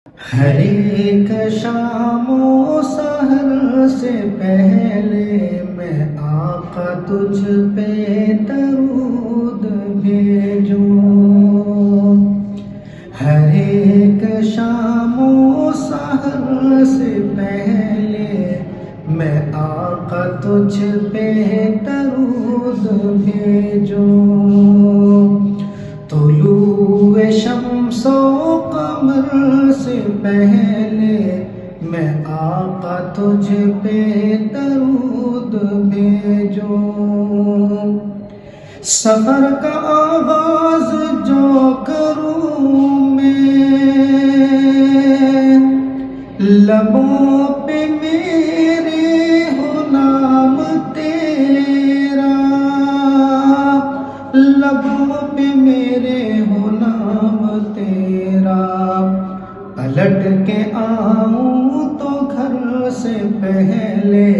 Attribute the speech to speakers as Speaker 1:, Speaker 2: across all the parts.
Speaker 1: ہر ایک شام و سحر سے پہلے میں آقا تجھ پہ درود بھیجوں. ہر ایک شام و سحر سے پہلے میں آقا تجھ پہ درود بھیجوں. طلوع شمس و قمر سے پہلے میں آقا تجھ پہ درود بھیجوں. سفر کا آغاز جو کروں میں لبوں پہ میرے ہو نام تیرا، لبوں پہ میرے ہو نام تیرا. پلٹ کے آؤں تو گھر سے پہلے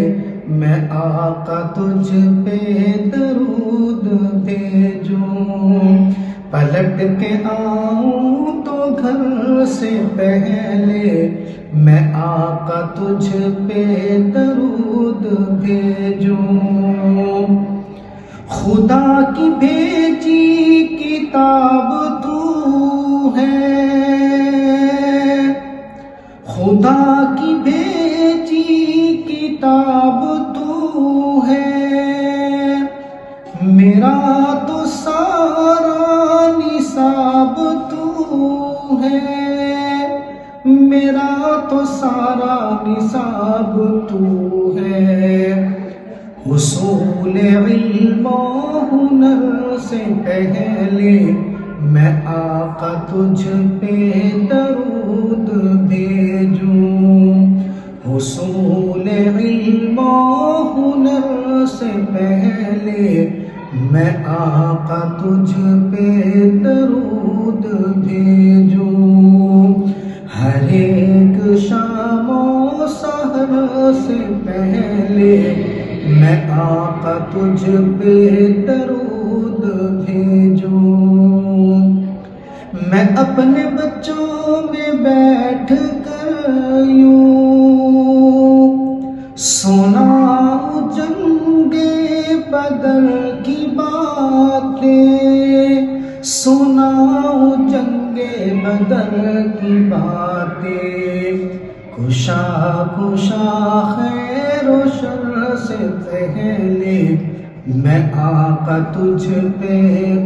Speaker 1: میں آقا تجھ پہ درود بھیجوں. پلٹ کے آؤں تو گھر سے پہلے میں آقا تجھ پہ درود بھیجوں. خدا کی بھیجی کتاب تو ہے، خدا کی بھیجی کتاب تو ہے. میرا تو سارا نصاب تو ہے، میرا تو سارا نصاب تو ہے. حصول علم و ہنر سے پہلے میں آقا تجھ پہ درود بھیجوں. حصول علم و ہنر سے پہلے میں آقا تجھ پہ درود بھیجوں. ہر ایک شام و سحر سے پہلے میں آقا تجھ پہ درود بھیجوں. میں اپنے بچوں میں بیٹھ کر یوں سناؤں جنگ بدر کی باتیں، سناؤں جنگ بدر کی باتیں. کشا کشا خیر و شر سے پہلے میں آقا تجھ پہ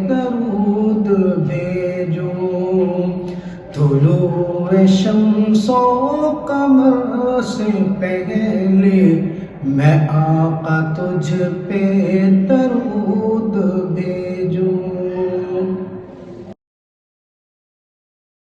Speaker 1: درود بھیجوں. طلوع شمس و قمر سے پہلے میں آقا تجھ پہ درود بھیجوں.